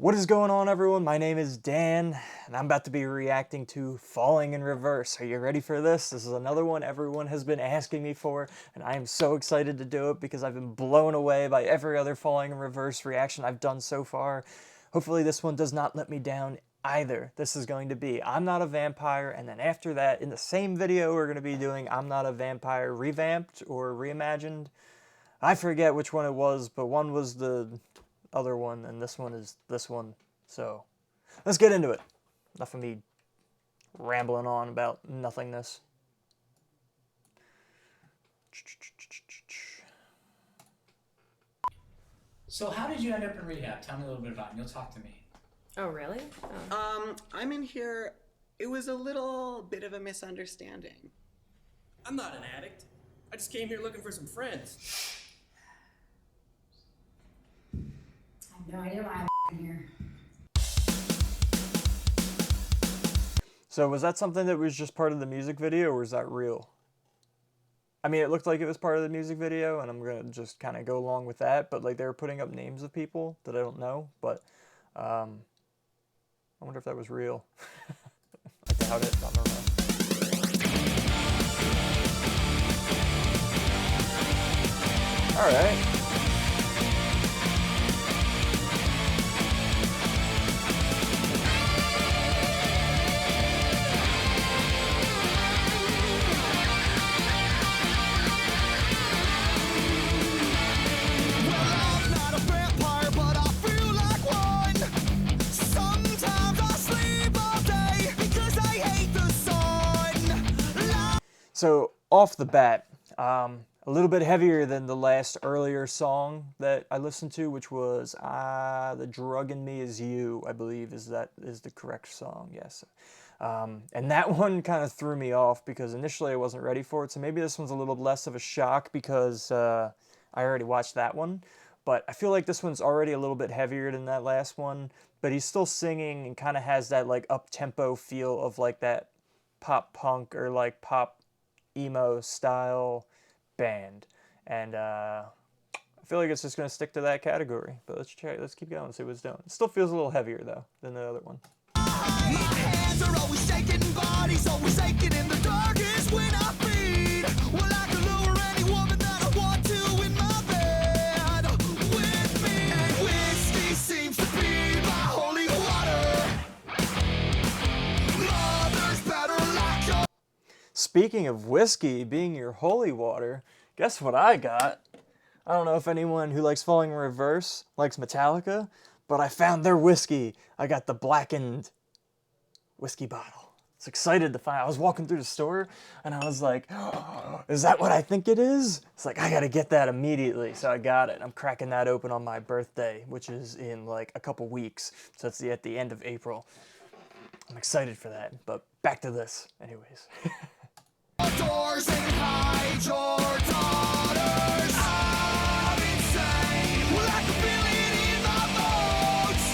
What is going on, everyone? My name is Dan, and I'm about to be reacting to Falling in Reverse. Are you ready for this? This is another one everyone has been asking me for, and I am so excited to do it because I've been blown away by every other Falling in Reverse reaction I've done so far. Hopefully this one does not let me down either. This is going to be I'm Not a Vampire, and then after that, in the same video, we're going to be doing I'm Not a Vampire Revamped or Reimagined. I forget which one it was, but one was the other one, and this one is this one. So let's get into it. Enough of me rambling on about nothingness. So how did you end up in rehab? Tell me a little bit about it, and you'll talk to me. Oh, really? Oh. I'm in here. It was a little bit of a misunderstanding. I'm not an addict. I just came here looking for some friends. I have no idea why I'm here. So was that something that was just part of the music video, or was that real? I mean, it looked like it was part of the music video, and I'm gonna just kind of go along with that, but like they were putting up names of people that I don't know, but I wonder if that was real. I doubt it, I don't know. Alright. So, off the bat, a little bit heavier than the last earlier song that I listened to, which was The Drug in Me Is You, I believe is the correct song, yes. And that one kind of threw me off because initially I wasn't ready for it, so maybe this one's a little less of a shock because I already watched that one. But I feel like this one's already a little bit heavier than that last one, but he's still singing and kind of has that like up-tempo feel of like that pop punk or like pop emo style band, and I feel like it's just going to stick to that category, but let's keep going and see what it's doing. It still feels a little heavier though than the other one. My hands are always shaking, body's always aching in the darkest when I feed. Well, I can lure any woman that I want to in my bed with me. And whiskey seems to be my holy water. Mother's better like your... Speaking of whiskey being your holy water, guess what I got? I don't know if anyone who likes Falling in Reverse likes Metallica, but I found their whiskey. I got the blackened whiskey bottle. I was excited to find. I was walking through the store and I was like, oh, is that what I think it is? It's like, I gotta get that immediately. So I got it. I'm cracking that open on my birthday, which is in like a couple weeks. So it's at the end of April. I'm excited for that, but back to this anyways. Doors and hide your daughters. I'm insane. Well, I can feel it in my bones,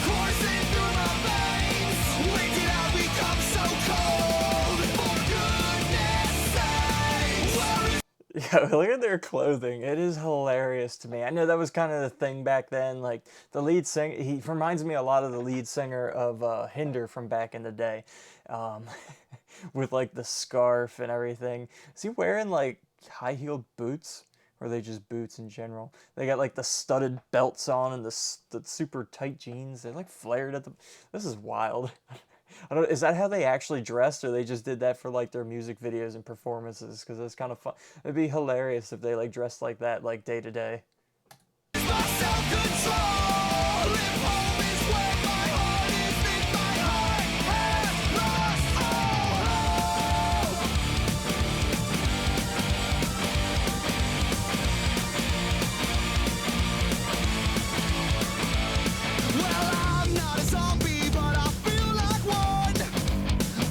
coursing through my veins. When did I become so cold? For goodness sake. Yeah, look at their clothing. It is hilarious to me. I know that was kind of the thing back then. Like the lead singer, he reminds me a lot of the lead singer of Hinder from back in the day. With like the scarf and everything. Is he wearing like high-heeled boots? Or are they just boots in general? They got like the studded belts on and the super tight jeans. They're like flared at the... This is wild. I don't... Is that how they actually dressed, or they just did that for like their music videos and performances? Because it's kind of fun. It'd be hilarious if they like dressed like that like day to day. My self-control. Live home is where my heart is. Think my heart has lost all hope. Well, I'm not a zombie, but I feel like one.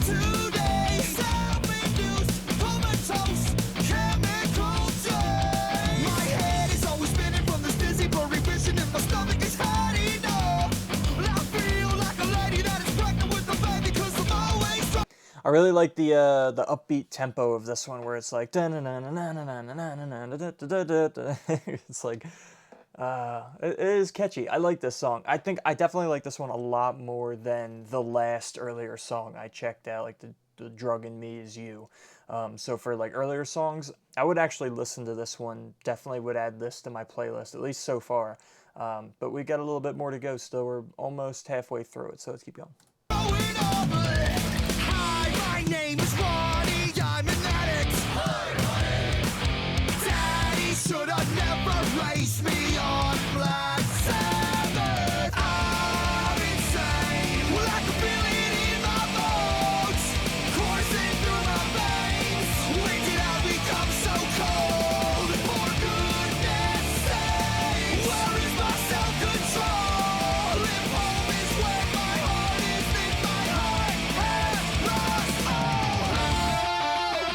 Today, self-induced, comatose, chemical change. My head is always spinning from this dizzy, blurry vision, and my stomach is had enough. Well, I feel like a lady that is pregnant with a baby, 'cause I'm always drunk. I really like the upbeat tempo of this one, where it's like it's like It is catchy. I like this song. I think I definitely like this one a lot more than the last earlier song I checked out, like the Drug in Me Is You. So for like earlier songs, I would actually listen to this one. Definitely would add this to my playlist, at least so far. But we got a little bit more to go still. We're almost halfway through it, so let's keep going. Hi, my name is Ronnie, I'm an addict. Daddy should have never raised me on Black Sabbath. I'm insane, well I can feel it in my bones, coursing through my veins. When did I become so cold? For goodness sake, where is my self-control? If home is where my heart is, then my heart has lost all hope.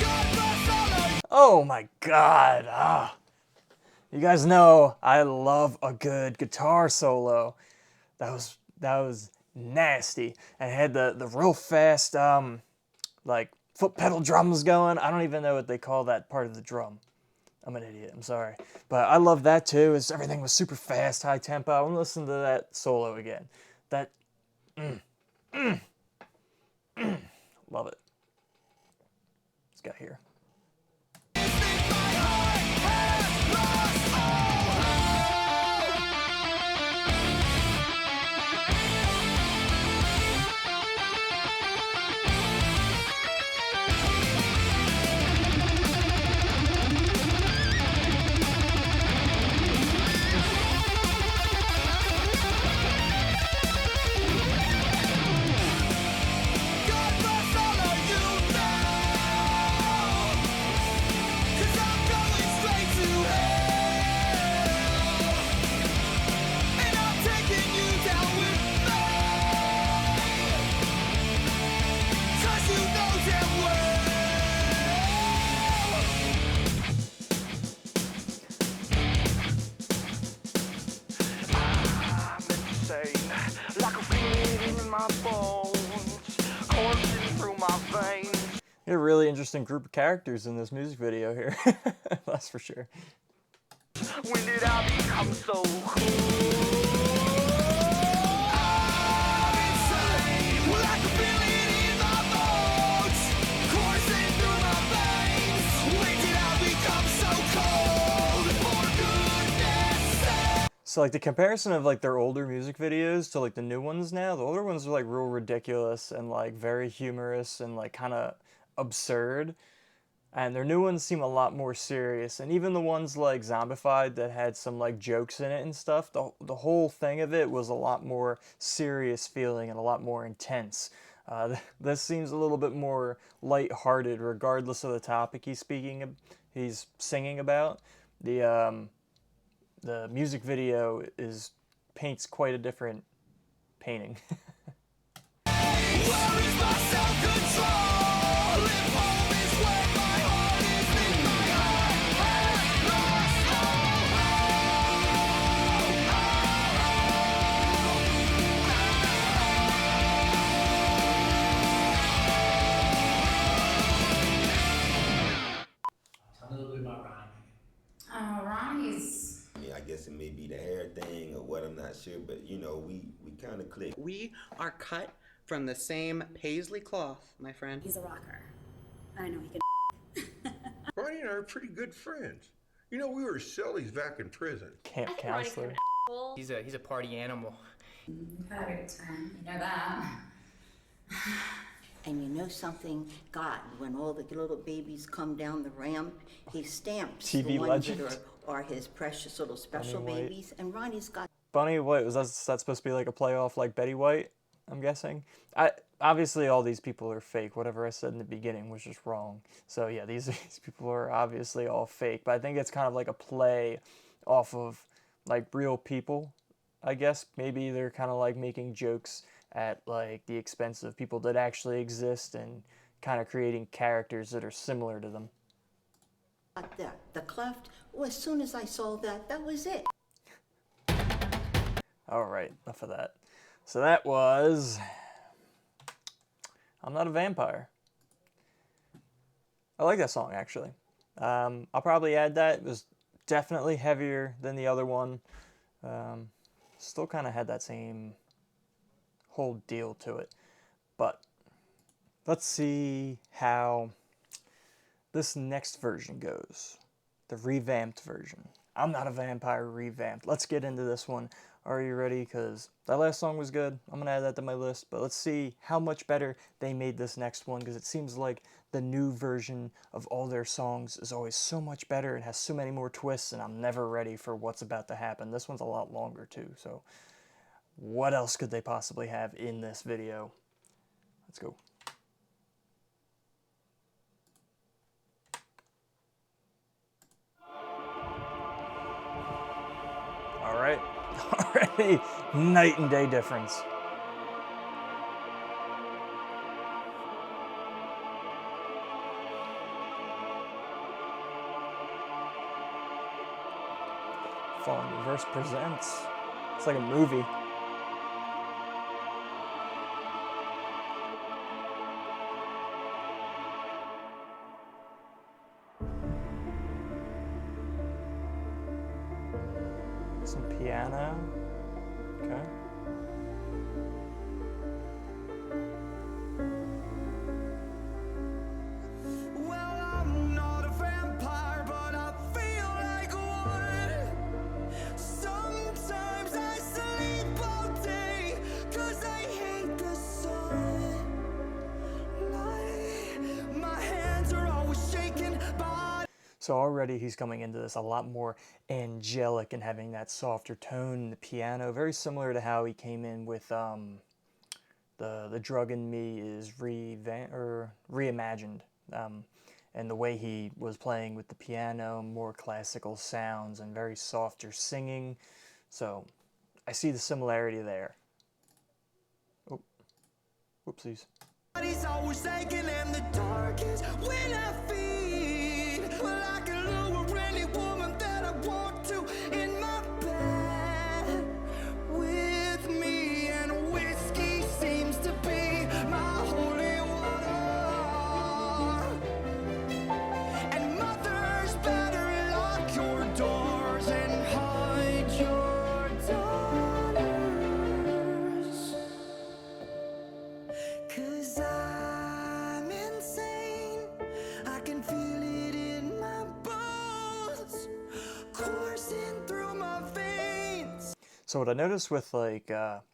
God bless all of you. Oh my god. You guys know I love a good guitar solo. That was nasty. And it had the real fast like foot pedal drums going. I don't even know what they call that part of the drum. I'm an idiot, I'm sorry. But I love that too. Everything was super fast, high tempo. I want to listen to that solo again. That love it. Let's go here. God bless all of you now, 'cause I'm going straight to hell, and I'm taking you down with me, 'cause you know damn well. I'm insane, like a feeling in my bones, coursing through my veins. A really interesting group of characters in this music video here. That's for sure. When did I become so cool? I'm insane. Well, I can feel it in my bones, coursing through my veins. When did I become so cold? For goodness sake. So like the comparison of like their older music videos to like the new ones now, the older ones are like real ridiculous and like very humorous and like kind of absurd. And their new ones seem a lot more serious. And even the ones like Zombified that had some like jokes in it and stuff, the whole thing of it was a lot more serious feeling and a lot more intense. This seems a little bit more lighthearted regardless of the topic he's singing about. The music video paints quite a different painting. Where is my self-control? If home is where my heart is, then my heart has lost Tell me a little bit about Ronnie. Ronnie's. I mean, I guess it may be the hair thing or what, I'm not sure, but you know, we kind of click. We are cut from the same paisley cloth, my friend. He's a rocker. I know he can. Ronnie and I are pretty good friends. You know, we were sillies back in prison. Camp counselor. He's a party animal. We've had a good time. You know that. And you know something, God, when all the little babies come down the ramp, he stamps TV the ones legend. that are his precious little special Bunny White. babies. And Ronnie's got Bunny White, was that supposed to be like a playoff like Betty White, I'm guessing? Obviously all these people are fake. Whatever I said in the beginning was just wrong. So yeah, these people are obviously all fake. But I think it's kind of like a play off of like real people, I guess. Maybe they're kind of like making jokes at like the expense of people that actually exist and kind of creating characters that are similar to them. The cleft, well, as soon as I saw that, that was it. All right, enough of that. So that was I'm Not a Vampire. I like that song, actually. I'll probably add that. It was definitely heavier than the other one. Still kind of had that same whole deal to it. But let's see how this next version goes. The revamped version. I'm Not a Vampire revamped. Let's get into this one. Are you ready? Because that last song was good. I'm going to add that to my list. But let's see how much better they made this next one. Because it seems like the new version of all their songs is always so much better. It has so many more twists. And I'm never ready for what's about to happen. This one's a lot longer too. So what else could they possibly have in this video? Let's go. All right. Already night and day difference. Fallen Reverse presents. It's like a movie. Some piano. Okay. Well, I'm not a vampire, but I feel like one. Sometimes I sleep all day, 'cause I hate the sun. My hands are always shaking by. So already he's coming into this a lot more angelic and having that softer tone in the piano, very similar to how he came in with the Drug in Me is reimagined, and the way he was playing with the piano, more classical sounds and very softer singing. So I see the similarity there. Oh, whoopsies. Body's always aching and the dark is when I feed. Well, I can lure any woman that I want to in my bed with me, and whiskey seems to be my holy water. And mothers better lock your doors and hide your daughters. 'Cause I'm insane, I can feel it in my bones, coursing through my veins. So what I noticed with like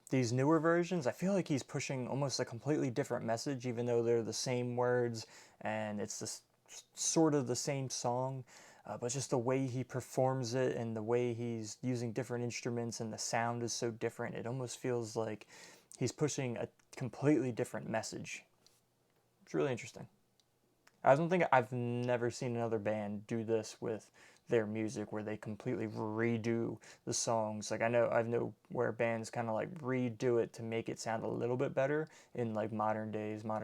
these newer versions, I feel like he's pushing almost a completely different message, even though they're the same words and it's this sort of the same song, but just the way he performs it and the way he's using different instruments and the sound is so different, it almost feels like he's pushing a completely different message. It's really interesting. I've never seen another band do this with their music where they completely redo the songs. Like I know where bands kind of like redo it to make it sound a little bit better in like modern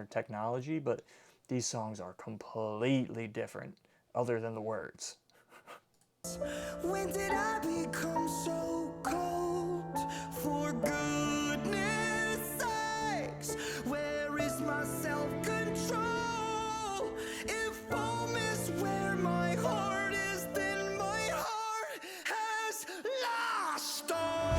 technology, but these songs are completely different other than the words. When did I become so cold? For goodness sakes, where is my self-control? If home is where my heart is, then my heart has lost all.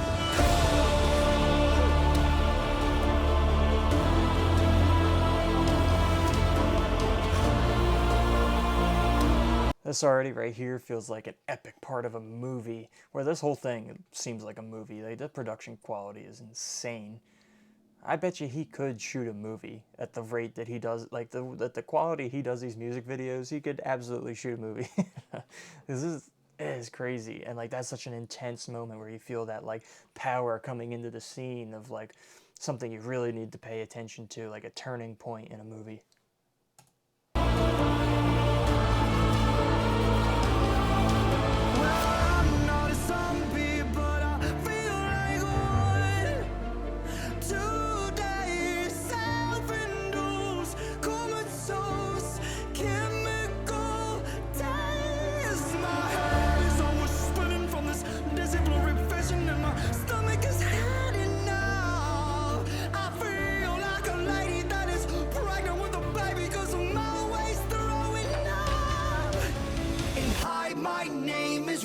This already right here feels like an epic part of a movie, where this whole thing seems like a movie. Like, the production quality is insane. I bet you he could shoot a movie at the rate that he does, like the quality he does these music videos, he could absolutely shoot a movie. This is crazy, and like that's such an intense moment where you feel that like power coming into the scene of like something you really need to pay attention to, like a turning point in a movie. I'm not a zombie, but I feel like one. Today, self-induced, comatose.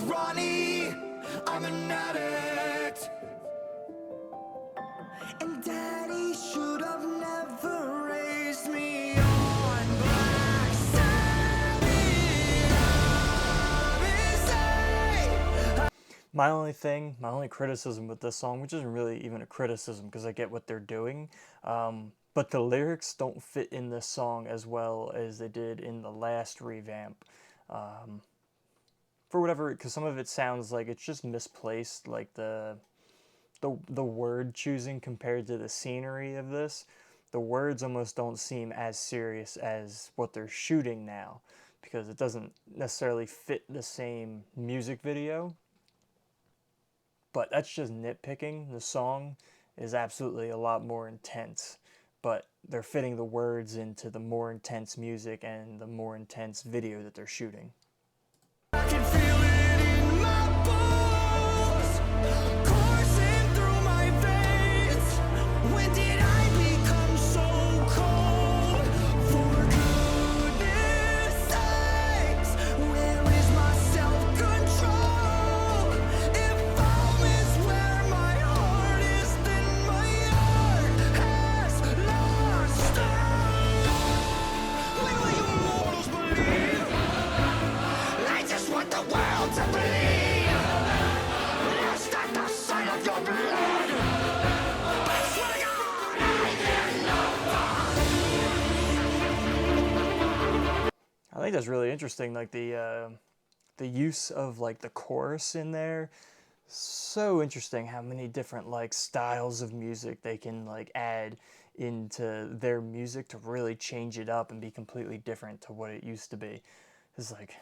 Ronnie, I'm an addict. And Daddy should have never raised me on Black Sabbath. My only criticism with this song, which isn't really even a criticism because I get what they're doing, but the lyrics don't fit in this song as well as they did in the last revamp. For whatever, because some of it sounds like it's just misplaced, like the word choosing compared to the scenery of this. The words almost don't seem as serious as what they're shooting now, because it doesn't necessarily fit the same music video. But that's just nitpicking. The song is absolutely a lot more intense, but they're fitting the words into the more intense music and the more intense video that they're shooting. I can feel it in my bones, coursing through my veins. When did I become so cold? For goodness sakes, where is my self-control? If home is where my heart is, then my heart has lost all. When will you mortals believe? I just want the world to believe. Lost at the sight of your blood. I swear to God, I hear no. I think that's really interesting, like the use of like the chorus in there. So interesting how many different like styles of music they can like add into their music to really change it up and be completely different to what it used to be. It's like,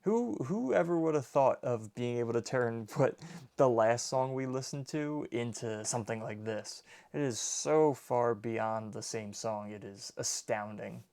who ever would have thought of being able to turn what the last song we listened to into something like this? It is so far beyond the same song. It is astounding.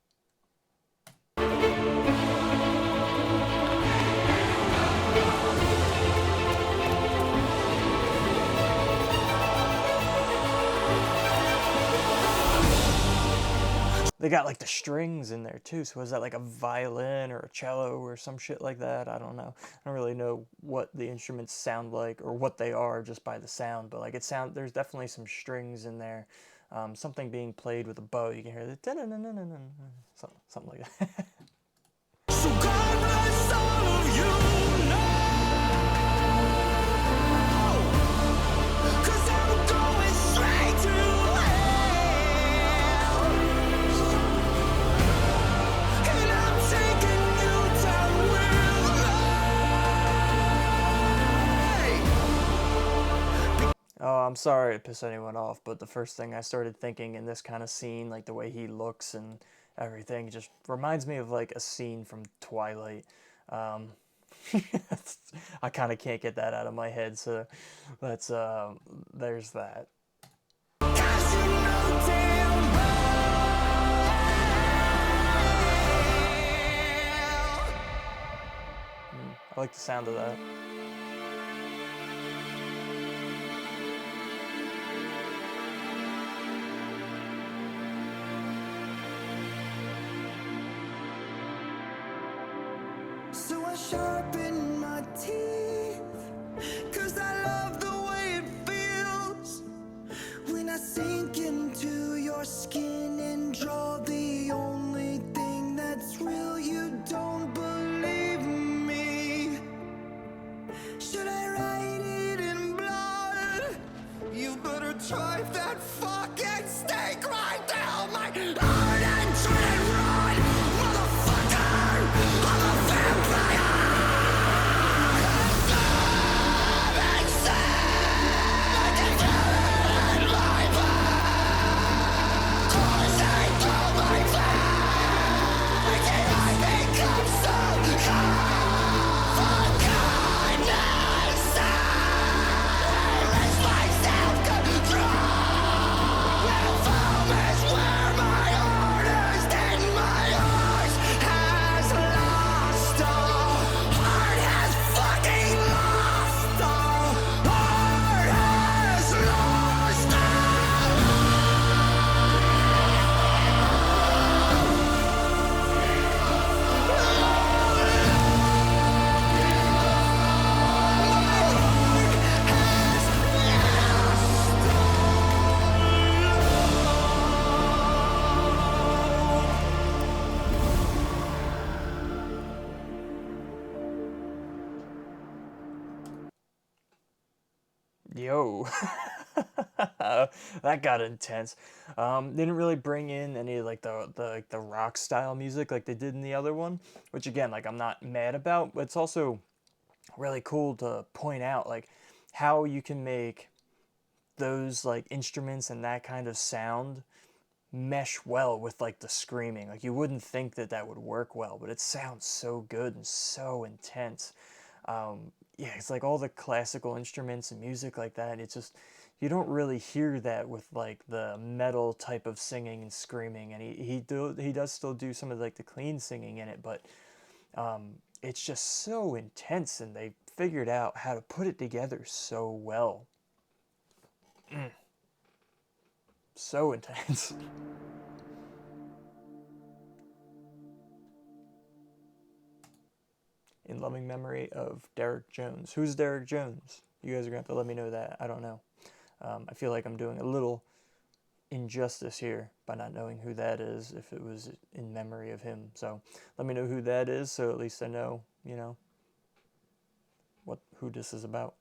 They got like the strings in there too, so is that like a violin or a cello or some shit like that? I don't know. I don't really know what the instruments sound like or what they are just by the sound, but like there's definitely some strings in there. Something being played with a bow, you can hear the something like that. So God bless all of you now, 'cause I'm going straight to hell, and I'm taking you down with me. Oh, I'm sorry to piss anyone off, but the first thing I started thinking in this kind of scene, like the way he looks and everything, just reminds me of like a scene from Twilight. I kind of can't get that out of my head, so there's that. 'Cause you know damn well. I like the sound of that. So I sharpen my teeth, 'cause I love the way it feels when I sink into your skin and draw the only thing that's real. You don't believe me. Should I write it in blood? You better drive that fucking stake right down my heart and try and run, motherfucker! I'm a vampire! Having said, I can feel it in my bones, coursing through my veins, and I become so cold. For goodness sake, where is my self-control? Yo, that got intense. Didn't really bring in any of like the rock style music like they did in the other one, which again, like I'm not mad about, but it's also really cool to point out like how you can make those like instruments and that kind of sound mesh well with like the screaming. Like you wouldn't think that that would work well, but it sounds so good and so intense. Yeah, it's like all the classical instruments and music like that. It's just you don't really hear that with like the metal type of singing and screaming. And he does still do some of like the clean singing in it, but it's just so intense, and they figured out how to put it together so well. So intense. In loving memory of Derek Jones. Who's Derek Jones? You guys are going to have to let me know that. I don't know. I feel like I'm doing a little injustice here by not knowing who that is if it was in memory of him. So let me know who that is so at least I know, you know, who this is about.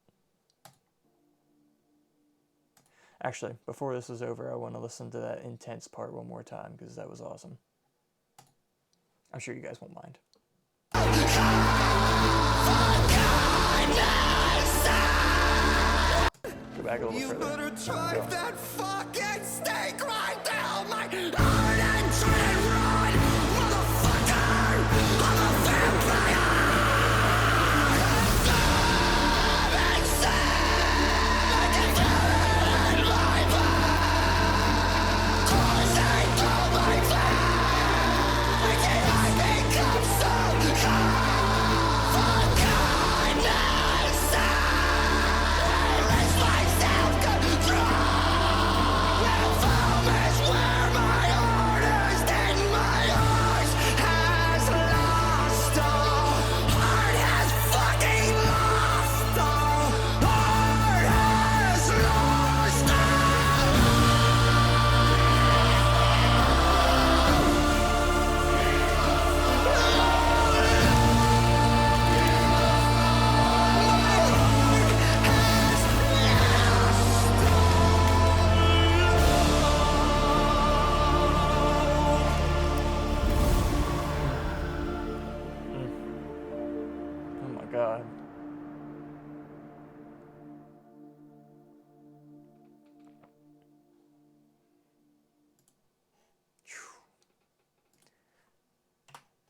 Actually, before this is over, I want to listen to that intense part one more time because that was awesome. I'm sure you guys won't mind. Go back a little further. You better drive that fucking stake right down my heart and try and run, motherfucker! I'm a vampire! Oh my god.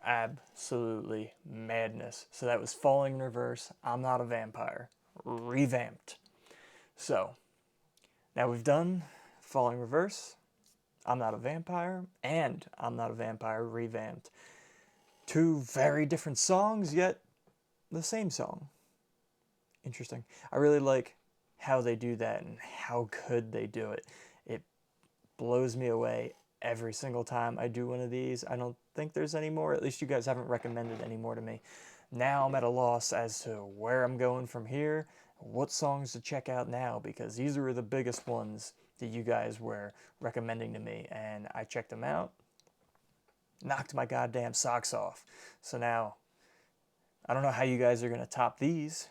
Absolutely madness. So that was Falling in Reverse, I'm Not a Vampire, Revamped. So, now we've done Falling Reverse, I'm Not a Vampire, and I'm Not a Vampire, Revamped. Two very different songs, yet the same song. Interesting. I really like how they do that and how good they do it. It blows me away every single time I do one of these. I don't think there's any more. At least you guys haven't recommended any more to me. Now I'm at a loss as to where I'm going from here, what songs to check out now, because these were the biggest ones that you guys were recommending to me, and I checked them out, knocked my goddamn socks off. So now, I don't know how you guys are going to top these.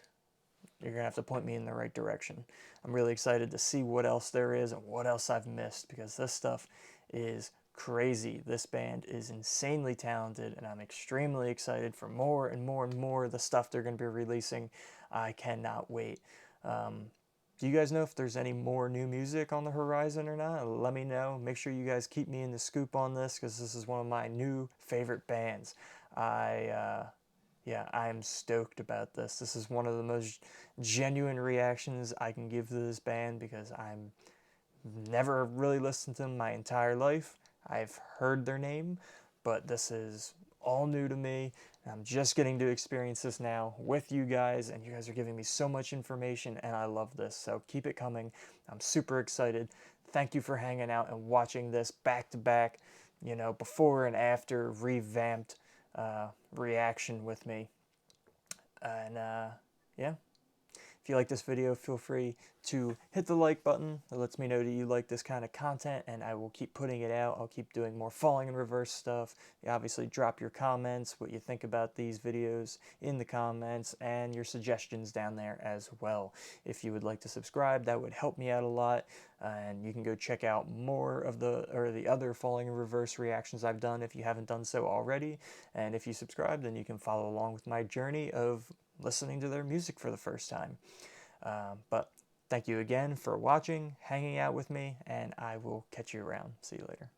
You're going to have to point me in the right direction. I'm really excited to see what else there is and what else I've missed, because this stuff is crazy. This band is insanely talented, and I'm extremely excited for more and more and more of the stuff they're going to be releasing. I cannot wait. Do you guys know if there's any more new music on the horizon or not? Let me know. Make sure you guys keep me in the scoop on this, because this is one of my new favorite bands. Yeah, I'm stoked about this. This is one of the most genuine reactions I can give to this band, because I'm never really listened to them my entire life. I've heard their name, but this is all new to me. I'm just getting to experience this now with you guys, and you guys are giving me so much information, and I love this. So keep it coming. I'm super excited. Thank you for hanging out and watching this back to back, you know, before and after Revamped reaction with me. And yeah, if If you like this video, feel free to hit the like button. It lets me know that you like this kind of content, and I will keep putting it out. I'll keep doing more falling in reverse stuff. You obviously drop your comments, what you think about these videos in the comments, and your suggestions down there as well. If you would like to subscribe, that would help me out a lot, and you can go check out more of the other falling in reverse reactions I've done if you haven't done so already. And if you subscribe, then you can follow along with my journey of listening to their music for the first time. But thank you again for watching, hanging out with me, and I will catch you around. See you later.